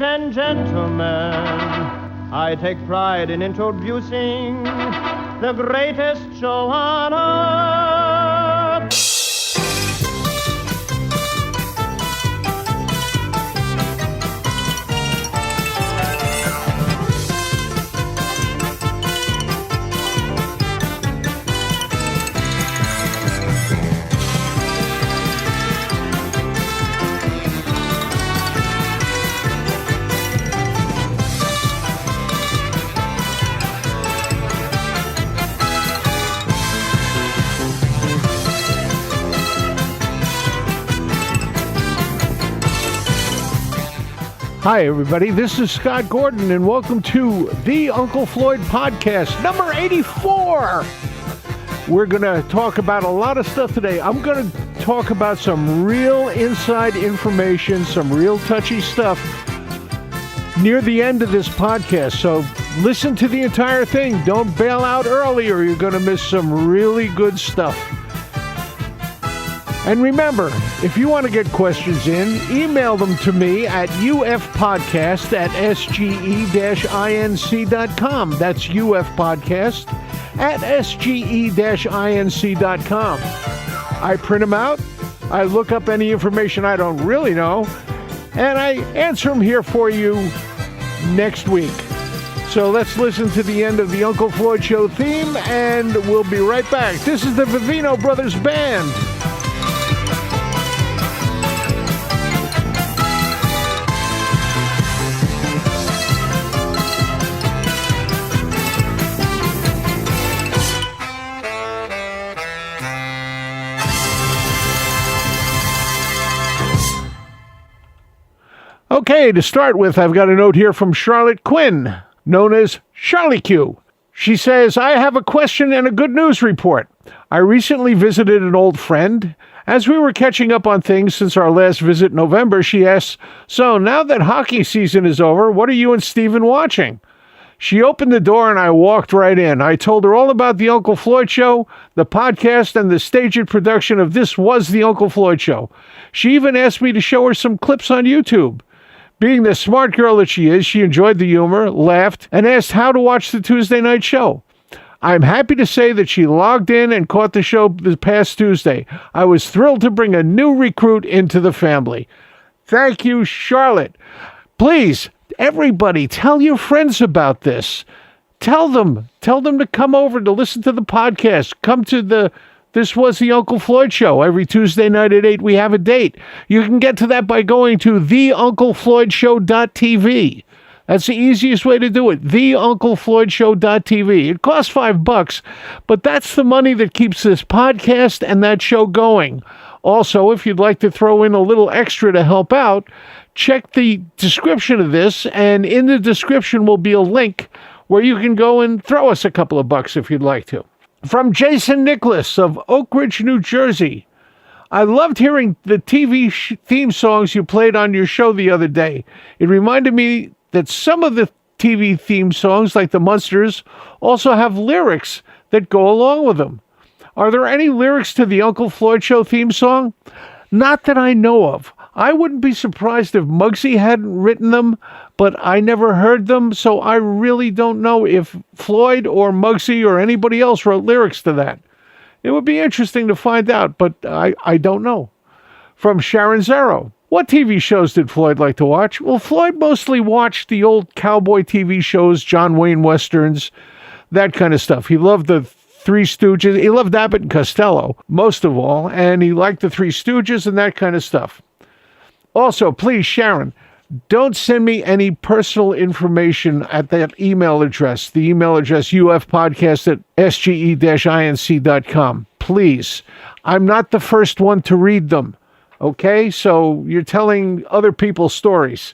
and gentlemen, I take pride in introducing the greatest show on earth. Hi, everybody. This is Scott Gordon, and welcome to the Uncle Floyd podcast, number 84. We're going to talk about a lot of stuff today. I'm going to talk about some real inside information, some real touchy stuff near the end of this podcast. So listen to the entire thing. Don't bail out early or you're going to miss some really good stuff. And remember, if you want to get questions in, email them to me at ufpodcast@sge-inc.com. That's ufpodcast@sge-inc.com. I print them out, I look up any information I don't really know, and I answer them here for you next week. So let's listen to the end of the Uncle Floyd Show theme, and we'll be right back. This is the Vivino Brothers Band. Okay, to start with, I've got a note here from Charlotte Quinn, known as Charlie Q. She says, I have a question and a good news report. I recently visited an old friend. As we were catching up on things since our last visit in November, she asked, so now that hockey season is over, what are you and Steven watching? She opened the door and I walked right in. I told her all about the Uncle Floyd Show, the podcast, and the staged production of This Was the Uncle Floyd Show. She even asked me to show her some clips on YouTube. Being the smart girl that she is, she enjoyed the humor, laughed, and asked how to watch the Tuesday night show. I'm happy to say that she logged in and caught the show this past Tuesday. I was thrilled to bring a new recruit into the family. Thank you, Charlotte. Please, everybody, tell your friends about this. Tell them to come over to listen to the podcast. Come to This Was the Uncle Floyd Show. Every Tuesday night at 8, we have a date. You can get to that by going to theunclefloydshow.tv. That's the easiest way to do it, theunclefloydshow.tv. It costs $5, but that's the money that keeps this podcast and that show going. Also, if you'd like to throw in a little extra to help out, check the description of this, and in the description will be a link where you can go and throw us a couple of bucks if you'd like to. From Jason Nicholas of Oak Ridge, New Jersey. I loved hearing the TV theme songs you played on your show the other day. It reminded me that some of the TV theme songs, like the Munsters, also have lyrics that go along with them. Are there any lyrics to the Uncle Floyd Show theme song? Not that I know of. I wouldn't be surprised if Muggsy hadn't written them, but I never heard them, so I really don't know if Floyd or Muggsy or anybody else wrote lyrics to that. It would be interesting to find out, but I don't know. From Sharon Zero. What TV shows did Floyd like to watch? Well, Floyd mostly watched the old cowboy TV shows, John Wayne Westerns, that kind of stuff. He loved the Three Stooges. He loved Abbott and Costello, most of all, and he liked the Three Stooges and that kind of stuff. Also, please, Sharon, don't send me any personal information at that email address, the email address ufpodcast@sge-inc.com. Please. I'm not the first one to read them. Okay? So you're telling other people's stories.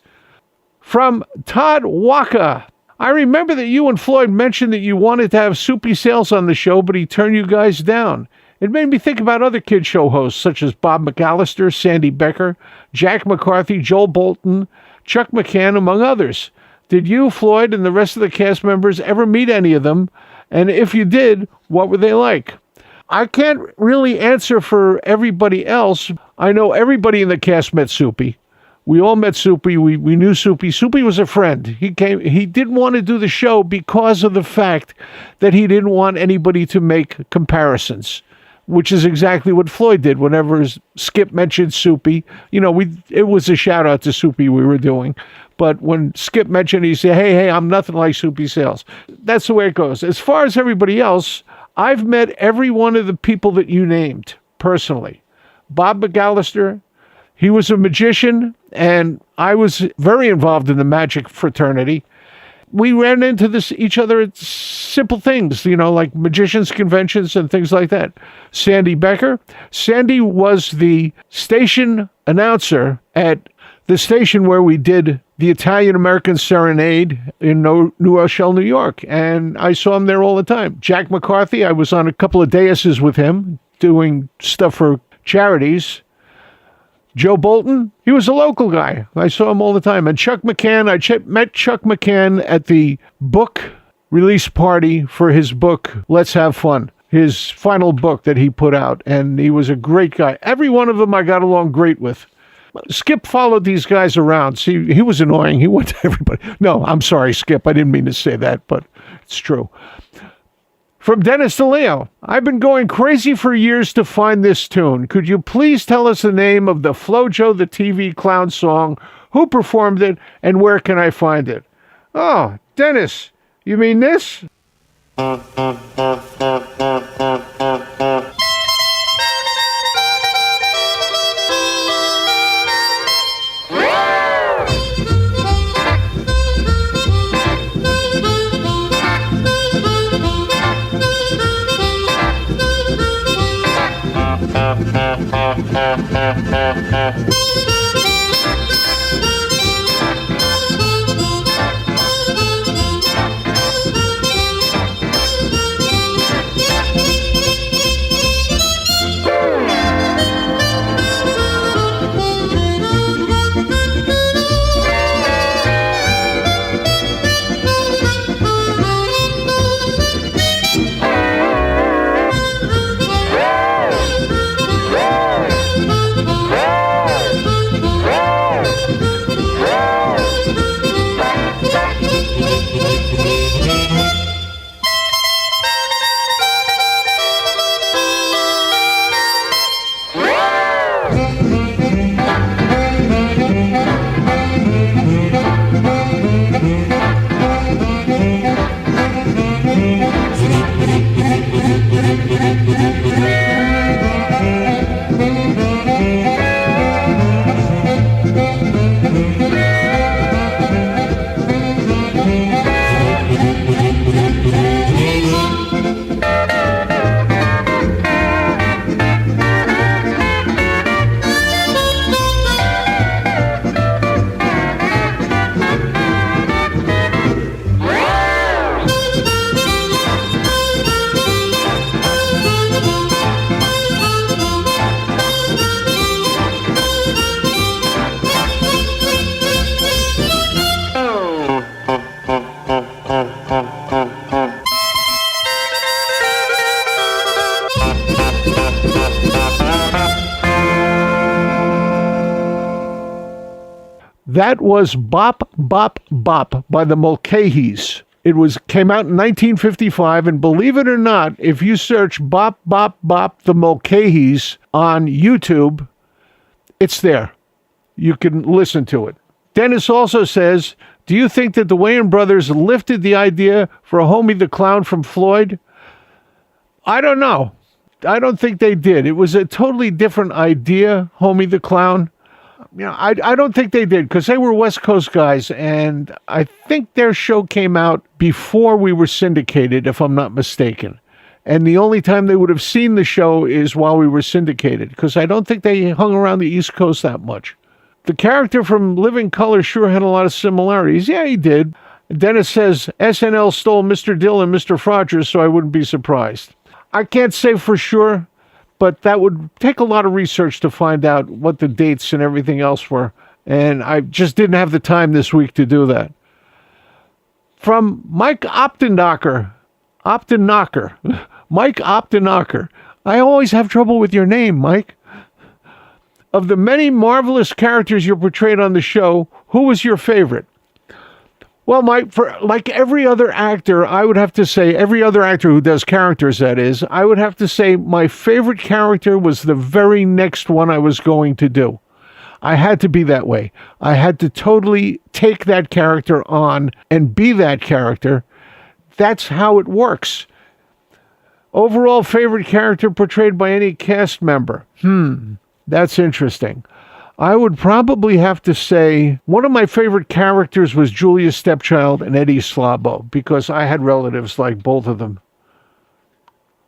From Todd Waka. I remember that you and Floyd mentioned that you wanted to have Soupy Sales on the show, but he turned you guys down. It made me think about other kid show hosts such as Bob McAllister, Sandy Becker, Jack McCarthy, Joel Bolton, Chuck McCann, among others. Did you, Floyd, and the rest of the cast members ever meet any of them? And if you did, what were they like? I can't really answer for everybody else. I know everybody in the cast met Soupy. We all met Soupy. We knew Soupy. Soupy was a friend. He came. He didn't want to do the show because of the fact that he didn't want anybody to make comparisons, which is exactly what Floyd did. Whenever Skip mentioned Soupy, it was a shout out to Soupy we were doing. But when Skip mentioned it, he said, hey, I'm nothing like Soupy Sales. That's the way it goes. As far as everybody else, I've met every one of the people that you named personally. Bob McAllister, he was a magician, and I was very involved in the magic fraternity. We ran into each other at simple things, like magicians' conventions and things like that. Sandy Becker. Sandy was the station announcer at the station where we did the Italian-American Serenade in New Rochelle, New York. And I saw him there all the time. Jack McCarthy, I was on a couple of daises with him doing stuff for charities. Joe Bolton, he was a local guy. I saw him all the time. And Chuck McCann, I met Chuck McCann at the book release party for his book, Let's Have Fun, his final book that he put out. And he was a great guy. Every one of them I got along great with. Skip followed these guys around. See, he was annoying. He went to everybody. No, I'm sorry, Skip. I didn't mean to say that, but it's true. From Dennis DeLeo, I've been going crazy for years to find this tune. Could you please tell us the name of the Flojo the TV Clown song, who performed it, and where can I find it? Oh, Dennis, you mean this? That was Bop, Bop, Bop by the Mulcahy's. It came out in 1955, and believe it or not, if you search Bop, Bop, Bop, the Mulcahy's on YouTube, it's there. You can listen to it. Dennis also says, do you think that the Wayans brothers lifted the idea for Homie the Clown from Floyd? I don't know. I don't think they did. It was a totally different idea, Homie the Clown. I don't think they did, because they were West Coast guys, and I think their show came out before we were syndicated, if I'm not mistaken. And the only time they would have seen the show is while we were syndicated, because I don't think they hung around the East Coast that much. The character from Living Color sure had a lot of similarities. Yeah, he did. Dennis says SNL stole Mr. Dill and Mr. Frogers, so I wouldn't be surprised. I can't say for sure, but that would take a lot of research to find out what the dates and everything else were. And I just didn't have the time this week to do that. From Mike Optenknocker. Mike Optenknocker. I always have trouble with your name, Mike. of the many marvelous characters you portrayed on the show, who was your favorite? Well, like every other actor, I would have to say, every other actor who does characters, that is, I would have to say my favorite character was the very next one I was going to do. I had to be that way. I had to totally take that character on and be that character. That's how it works. Overall favorite character portrayed by any cast member? That's interesting. I would probably have to say one of my favorite characters was Julia's stepchild and Eddie Slabo, because I had relatives like both of them.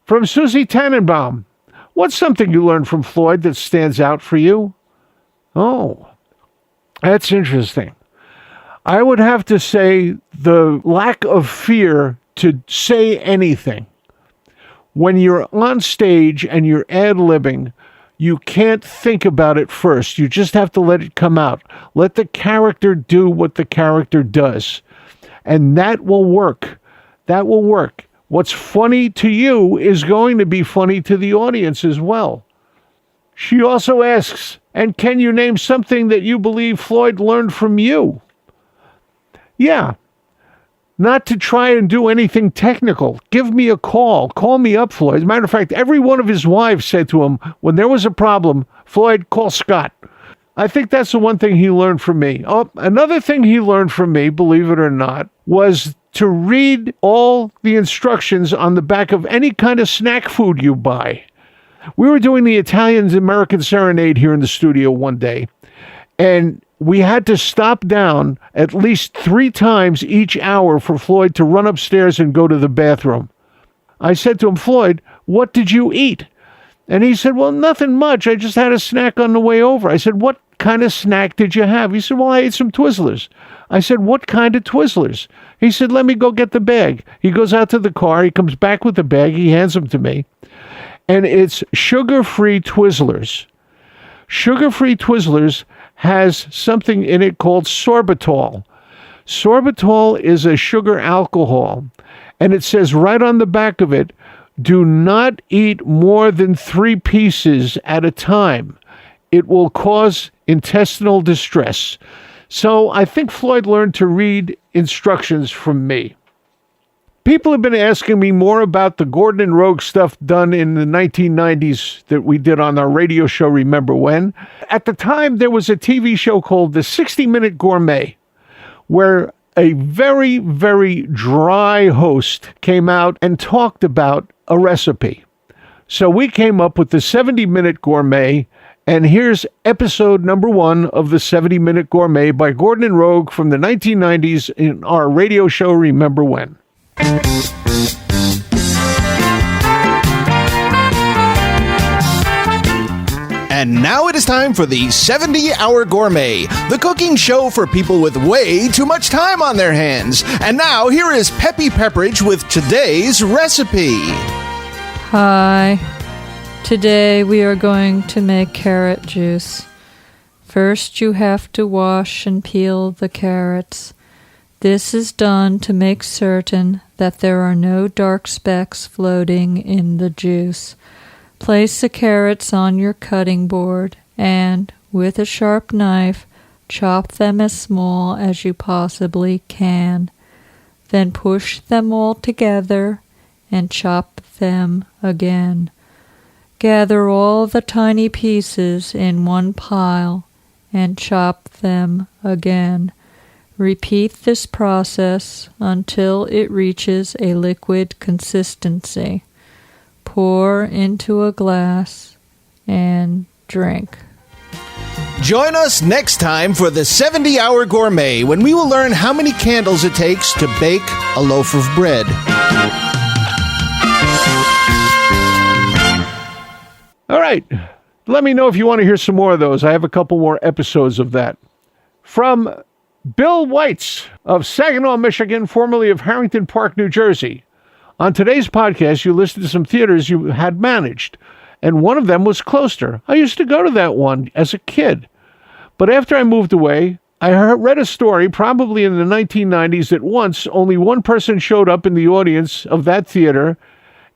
From Susie Tannenbaum, what's something you learned from Floyd that stands out for you? Oh, that's interesting. I would have to say the lack of fear to say anything. When you're on stage and you're ad-libbing, you can't think about it first. You just have to let it come out. Let the character do what the character does. And that will work. That will work. What's funny to you is going to be funny to the audience as well. She also asks, and can you name something that you believe Floyd learned from you? Yeah. Not to try and do anything technical. Give me a call. Call me up, Floyd. As a matter of fact, every one of his wives said to him, when there was a problem, Floyd, call Scott. I think that's the one thing he learned from me. Oh, another thing he learned from me, believe it or not, was to read all the instructions on the back of any kind of snack food you buy. We were doing the Italian-American Serenade here in the studio one day, and we had to stop down at least 3 times each hour for Floyd to run upstairs and go to the bathroom. I said to him, Floyd, what did you eat? And he said, well, nothing much. I just had a snack on the way over. I said, what kind of snack did you have? He said, well, I ate some Twizzlers. I said, what kind of Twizzlers? He said, let me go get the bag. He goes out to the car. He comes back with the bag. He hands them to me. And it's sugar-free Twizzlers. Sugar-free Twizzlers has something in it called sorbitol. Sorbitol is a sugar alcohol, and it says right on the back of it, do not eat more than 3 pieces at a time. It will cause intestinal distress. So I think Floyd learned to read instructions from me. People have been asking me more about the Gordon and Rogue stuff done in the 1990s that we did on our radio show, Remember When? At the time, there was a TV show called The 60-Minute Gourmet, where a very, very dry host came out and talked about a recipe. So we came up with the 70-Minute Gourmet, and here's episode number 1 of the 70-Minute Gourmet by Gordon and Rogue from the 1990s in our radio show, Remember When? And now it is time for the 70-Hour Gourmet, the cooking show for people with way too much time on their hands. And now here is Peppy Pepperidge with today's recipe. Hi. Today we are going to make carrot juice. First you have to wash and peel the carrots. This is done to make certain that there are no dark specks floating in the juice. Place the carrots on your cutting board and, with a sharp knife, chop them as small as you possibly can. Then push them all together and chop them again. Gather all the tiny pieces in one pile and chop them again. Repeat this process until it reaches a liquid consistency. Pour into a glass and drink. Join us next time for the 70-Hour Gourmet, when we will learn how many candles it takes to bake a loaf of bread. All right. Let me know if you want to hear some more of those. I have a couple more episodes of that. From Bill Weitz of Saginaw, Michigan, formerly of Harrington Park, New Jersey. On today's podcast, you listed some theaters you had managed, and one of them was Closter. I used to go to that one as a kid. But after I moved away, I read a story, probably in the 1990s, that once only one person showed up in the audience of that theater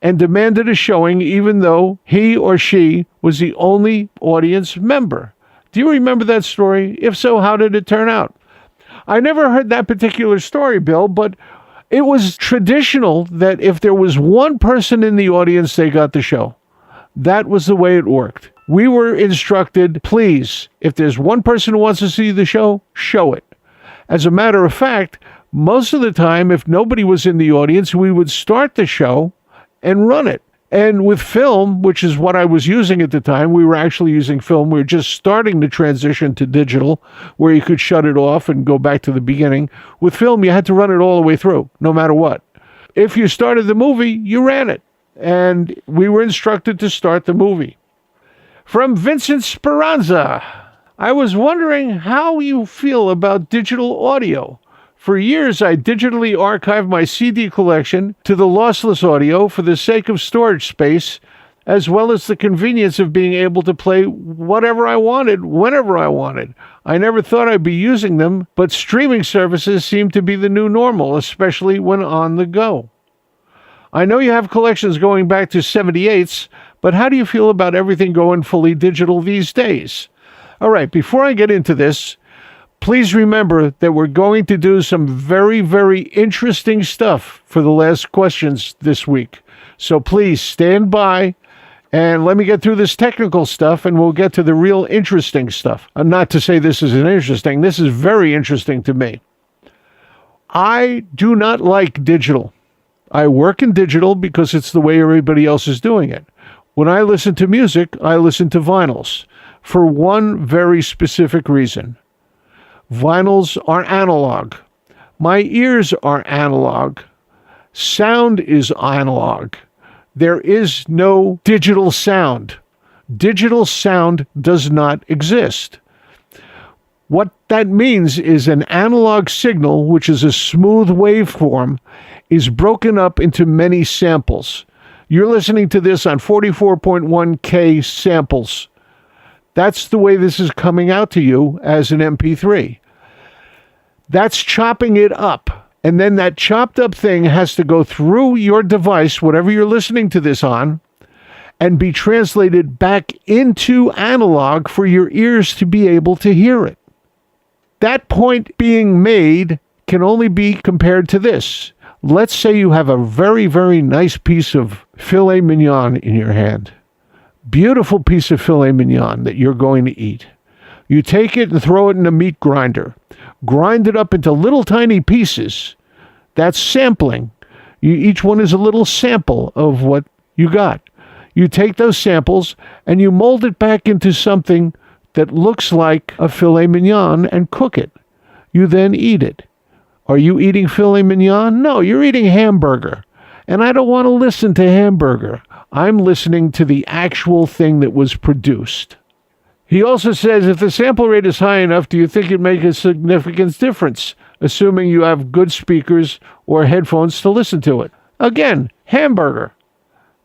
and demanded a showing, even though he or she was the only audience member. Do you remember that story? If so, how did it turn out? I never heard that particular story, Bill, but it was traditional that if there was one person in the audience, they got the show. That was the way it worked. We were instructed, please, if there's one person who wants to see the show, show it. As a matter of fact, most of the time, if nobody was in the audience, we would start the show and run it. And with film, which is what I was using at the time, we were actually using film. We were just starting to transition to digital, where you could shut it off and go back to the beginning. With film, you had to run it all the way through, no matter what. If you started the movie, you ran it. And we were instructed to start the movie. From Vincent Speranza, I was wondering how you feel about digital audio. For years, I digitally archived my CD collection to the lossless audio for the sake of storage space, as well as the convenience of being able to play whatever I wanted, whenever I wanted. I never thought I'd be using them, but streaming services seem to be the new normal, especially when on the go. I know you have collections going back to 78s, but how do you feel about everything going fully digital these days? All right, before I get into this, please remember that we're going to do some very, very interesting stuff for the last questions this week. So please stand by and let me get through this technical stuff and we'll get to the real interesting stuff. Not to say this isn't interesting. This is very interesting to me. I do not like digital. I work in digital because it's the way everybody else is doing it. When I listen to music, I listen to vinyls for one very specific reason. Vinyls are analog. My ears are analog. Sound is analog. There is no digital sound. Digital sound does not exist. What that means is an analog signal, which is a smooth waveform, is broken up into many samples. You're listening to this on 44.1K samples. That's the way this is coming out to you as an MP3. That's chopping it up. And then that chopped up thing has to go through your device, whatever you're listening to this on, and be translated back into analog for your ears to be able to hear it. That point being made can only be compared to this. Let's say you have a very, very nice piece of filet mignon in your hand. Beautiful piece of filet mignon that you're going to eat. You take it and throw it in a meat grinder. Grind it up into little tiny pieces. That's sampling. Each one is a little sample of what you got. You take those samples and you mold it back into something that looks like a filet mignon and cook it. You then eat it. Are you eating filet mignon? No, you're eating hamburger. And I don't want to listen to hamburger. I'm listening to the actual thing that was produced. He also says, if the sample rate is high enough, do you think it'd make a significant difference, assuming you have good speakers or headphones to listen to it? Again, hamburger.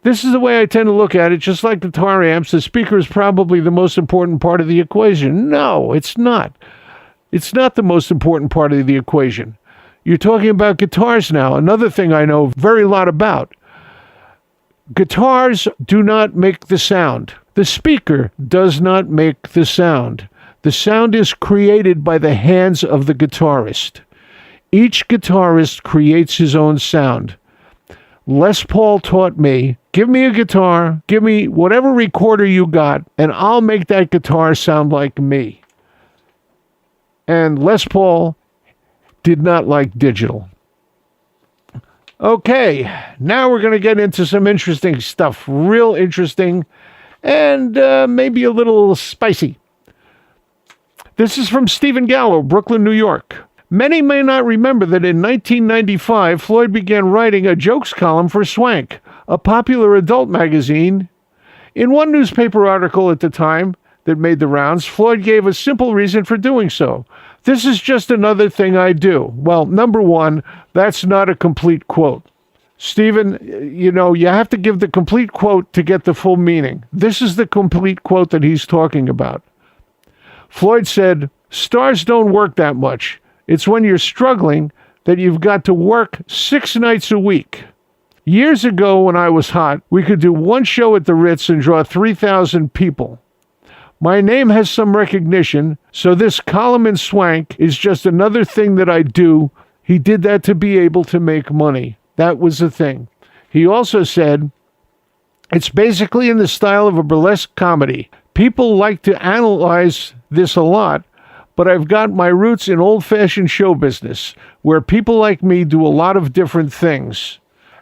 This is the way I tend to look at it. Just like guitar amps, the speaker is probably the most important part of the equation. No, it's not. It's not the most important part of the equation. You're talking about guitars now. Another thing I know very lot about. Guitars do not make the sound. The speaker does not make the sound. The sound is created by the hands of the guitarist. Each guitarist creates his own sound. Les Paul taught me, give me a guitar, give me whatever recorder you got, and I'll make that guitar sound like me. And Les Paul did not like digital. Okay, now we're going to get into some interesting stuff. Real interesting and maybe a little spicy. This is from Stephen Gallo, Brooklyn, New York. Many may not remember that in 1995, Floyd began writing a jokes column for Swank, a popular adult magazine. In one newspaper article at the time that made the rounds, Floyd gave a simple reason for doing so. This is just another thing I do. Well, number one, that's not a complete quote. Stephen, you have to give the complete quote to get the full meaning. This is the complete quote that he's talking about. Floyd said, "Stars don't work that much. It's when you're struggling that you've got to work 6 nights a week. Years ago when I was hot, we could do one show at the Ritz and draw 3,000 people. My name has some recognition, so this column in Swank is just another thing that I do. He did that to be able to make money. That was the thing. He also said, it's basically in the style of a burlesque comedy. People like to analyze this a lot, but I've got my roots in old-fashioned show business, where people like me do a lot of different things.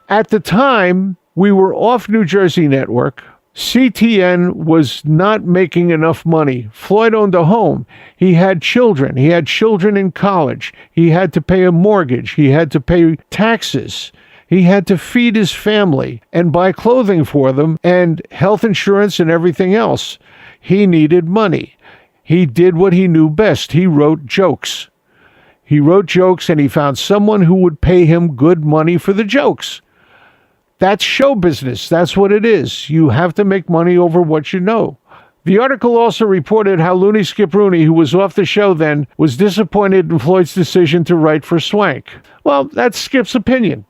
At the time, we were off New Jersey Network. CTN was not making enough money. Floyd owned a home. He had children. He had children in college. He had to pay a mortgage. He had to pay taxes. He had to feed his family and buy clothing for them and health insurance and everything else. He needed money. He did what he knew best. He wrote jokes. He wrote jokes, and he found someone who would pay him good money for the jokes. That's show business. That's what it is. You have to make money over what you know. The article also reported how Looney Skip Rooney, who was off the show then, was disappointed in Floyd's decision to write for Swank. Well, that's Skip's opinion.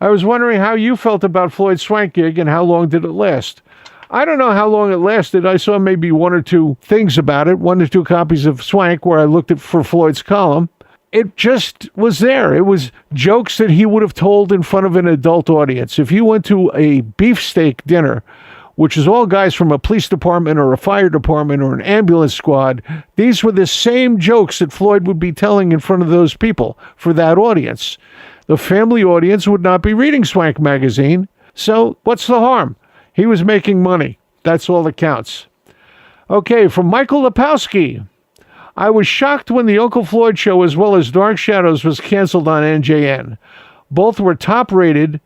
I was wondering how you felt about Floyd's Swank gig and how long did it last. I don't know how long it lasted. I saw maybe one or two things about it, 1 or 2 copies of Swank where I looked at for Floyd's column. It just was there. It was jokes that he would have told in front of an adult audience. If you went to a beefsteak dinner, which is all guys from a police department or a fire department or an ambulance squad, these were the same jokes that Floyd would be telling in front of those people for that audience. The family audience would not be reading Swank magazine. So what's the harm? He was making money. That's all that counts. Okay, from Michael Lepowski. I was shocked when the Uncle Floyd show as well as Dark Shadows was canceled on NJN. Both were top rated.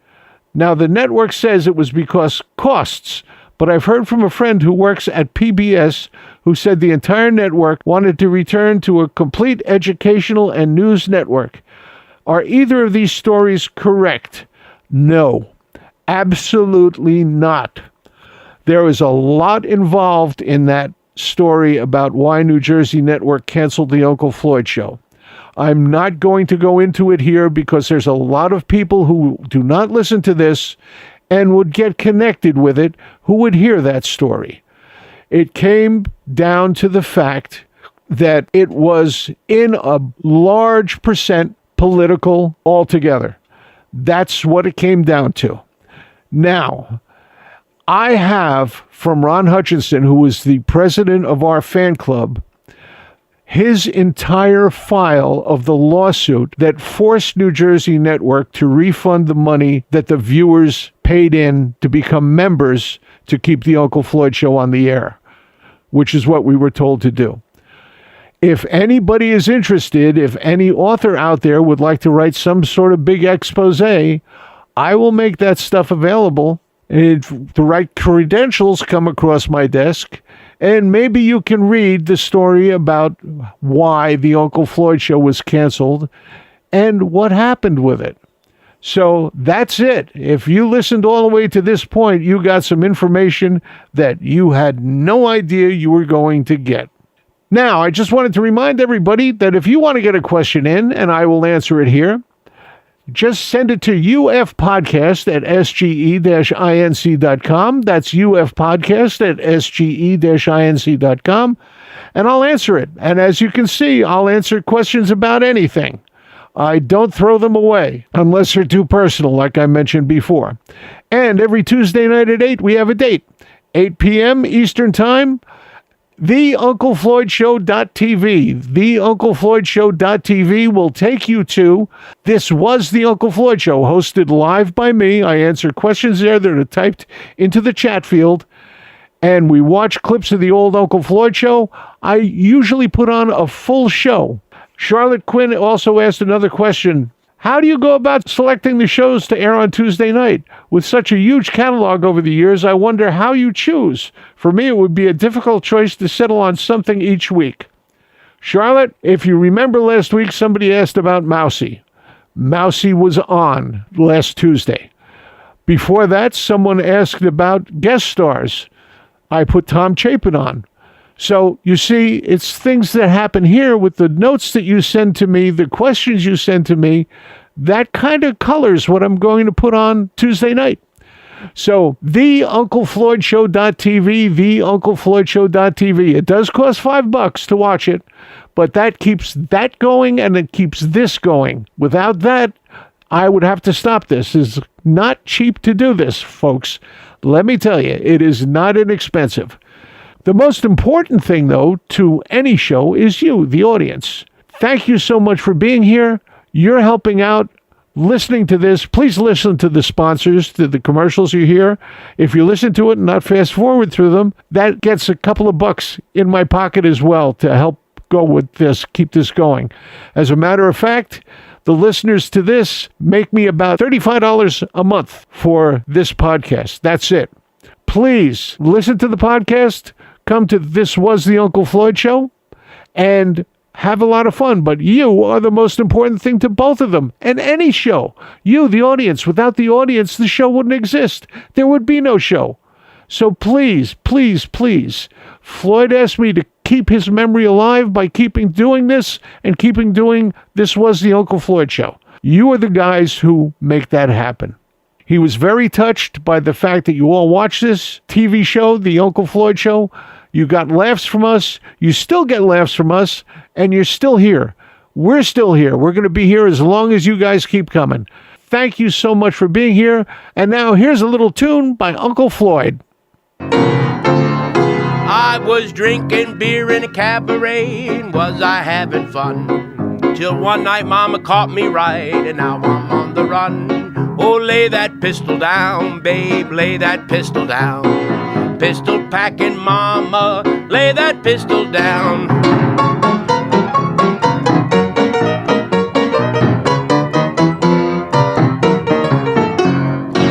Now the network says it was because costs, but I've heard from a friend who works at PBS who said the entire network wanted to return to a complete educational and news network. Are either of these stories correct? No. Absolutely not. There is a lot involved in that story about why New Jersey Network canceled the Uncle Floyd show. I'm not going to go into it here because there's a lot of people who do not listen to this and would get connected with it who would hear that story. It came down to the fact that it was in a large percent political altogether. That's what it came down to. Now, I have from Ron Hutchinson, who was the president of our fan club, his entire file of the lawsuit that forced New Jersey Network to refund the money that the viewers paid in to become members to keep the Uncle Floyd show on the air, which is what we were told to do. If anybody is interested, if any author out there would like to write some sort of big expose, I will make that stuff available. If the right credentials come across my desk, and maybe you can read the story about why the Uncle Floyd show was canceled and what happened with it. So that's it. If you listened all the way to this point, you got some information that you had no idea you were going to get. Now, I just wanted to remind everybody that if you want to get a question in, and I will answer it here, just send it to ufpodcast at sge-inc.com. That's ufpodcast at sge-inc.com, and I'll answer it. And as you can see, I'll answer questions about anything. I don't throw them away unless they're too personal, like I mentioned before. And every Tuesday night at 8, we have a date. 8 p.m. Eastern Time, TheUncleFloydShow.tv. TheUncleFloydShow.tv will take you to This Was the Uncle Floyd Show, hosted live by me. I answer questions there that are typed into the chat field, and we watch clips of the old Uncle Floyd Show. I usually put on a full show. Charlotte Quinn also asked another question. How do you go about selecting the shows to air on Tuesday night? With such a huge catalog over the years, I wonder how you choose. For me, it would be a difficult choice to settle on something each week. Charlotte, if you remember last week, somebody asked about Mousy. Mousy was on last Tuesday. Before that, someone asked about guest stars. I put Tom Chapin on. So, you see, it's things that happen here with the notes that you send to me, the questions you send to me, that kind of colors what I'm going to put on Tuesday night. So, theUncleFloydShow.tv, theUncleFloydShow.tv. It does cost $5 to watch it, but that keeps that going and it keeps this going. Without that, I would have to stop this. It's not cheap to do this, folks. Let me tell you, it is not inexpensive. The most important thing, though, to any show is you, the audience. Thank you so much for being here. You're helping out. Listening to this, please listen to the sponsors, to the commercials you hear. If you listen to it and not fast forward through them, that gets a couple of bucks in my pocket as well to help go with this, keep this going. As a matter of fact, the listeners to this make me about $35 a month for this podcast. That's it. Please listen to the podcast. Come to This Was the Uncle Floyd Show and have a lot of fun, but you are the most important thing to both of them and any show. You, the audience. Without the audience, the show wouldn't exist. There would be no show. So please, please, please, Floyd asked me to keep his memory alive by keeping doing this and keeping doing This Was the Uncle Floyd Show. You are the guys who make that happen. He was very touched by the fact that you all watch this TV show, The Uncle Floyd Show. You got laughs from us. You still get laughs from us. And you're still here. We're still here. We're going to be here as long as you guys keep coming. Thank you so much for being here. And now here's a little tune by Uncle Floyd. I was drinking beer in a cabaret, and was I having fun? Till one night Mama caught me right, and now I'm on the run. Oh, lay that pistol down, babe, lay that pistol down. Pistol packing Mama, lay that pistol down.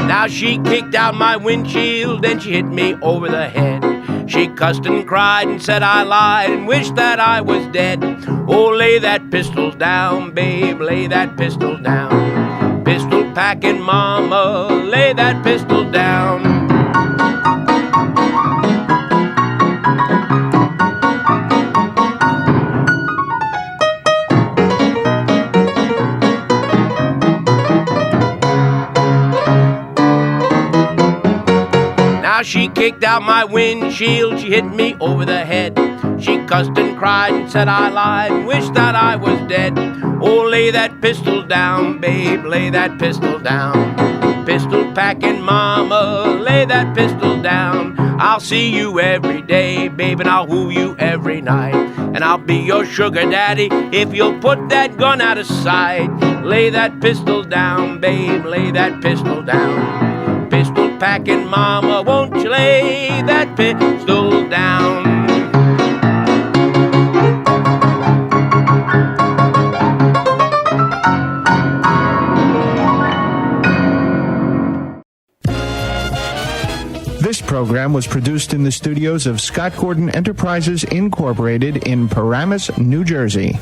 Now she kicked out my windshield and she hit me over the head. She cussed and cried and said I lied and wished that I was dead. Oh, lay that pistol down, babe, lay that pistol down. Pistol packing Mama, lay that pistol down. Now she kicked out my windshield, she hit me over the head. She cussed and cried and said I lied and wished that I was dead. Oh, lay that pistol down, babe, lay that pistol down. Pistol packing Mama, lay that pistol down. I'll see you every day, babe, and I'll woo you every night. And I'll be your sugar daddy if you'll put that gun out of sight. Lay that pistol down, babe, lay that pistol down. Pistol packing Mama, won't you lay that pistol down? This program was produced in the studios of Scott Gordon Enterprises, Incorporated in Paramus, New Jersey.